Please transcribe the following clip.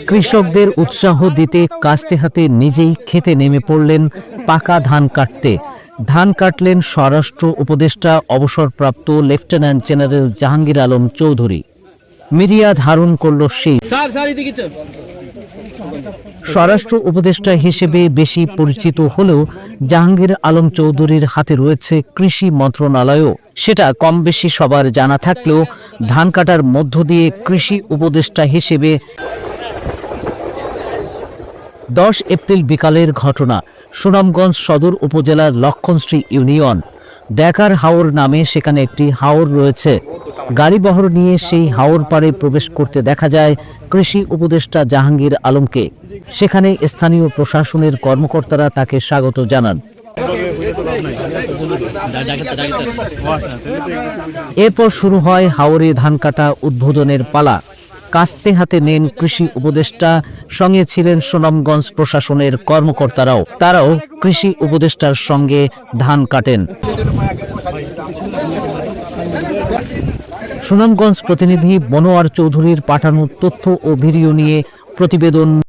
কৃষকদের উৎসাহ দিতে কাস্তে হাতে নিজেই খেতে নেমে পড়লেন পাকা ধান কাটতে। ধান কাটলেন স্বরাষ্ট্র উপদেষ্টা অবসরপ্রাপ্ত lieutenant general Jahangir Alam Chowdhury. Media ধারণ করল সেই। স্বরাষ্ট্র উপদেষ্টা হিসেবে বেশি পরিচিত হলেও জাহাঙ্গীর আলম চৌধুরীর হাতে রয়েছে কৃষি মন্ত্রণালয়ও। সেটা কম বেশি সবার জানা থাকলেও ধান কাটার মধ্য দিয়ে কৃষি উপদেষ্টা হিসেবে 10 এপ্রিল বিকালের ঘটনা। সুনামগঞ্জ সদর উপজেলার লক্ষণশ্রী ইউনিয়ন দেখার হাওর নামে সেখানে একটি হাওর রয়েছে। গাড়িবহর নিয়ে সেই হাওর পাড়ে প্রবেশ করতে দেখা যায় কৃষি উপদেষ্টা জাহাঙ্গীর আলমকে। সেখানে স্থানীয় প্রশাসনের কর্মকর্তারা তাকে স্বাগত জানান। এরপর শুরু হয় হাওরে ধান কাটা উদ্বোধনের পালা। কাস্তে হাতে নেন কৃষি উপদেষ্টা, সঙ্গে ছিলেন সুনামগঞ্জ প্রশাসনের কর্মকর্তারাও। তারাও কৃষি উপদেষ্টার সঙ্গে ধান কাটেন। সুনামগঞ্জ প্রতিনিধি মনোয়ার চৌধুরীর পাঠানো তথ্য ও ভিডিও নিয়ে প্রতিবেদন।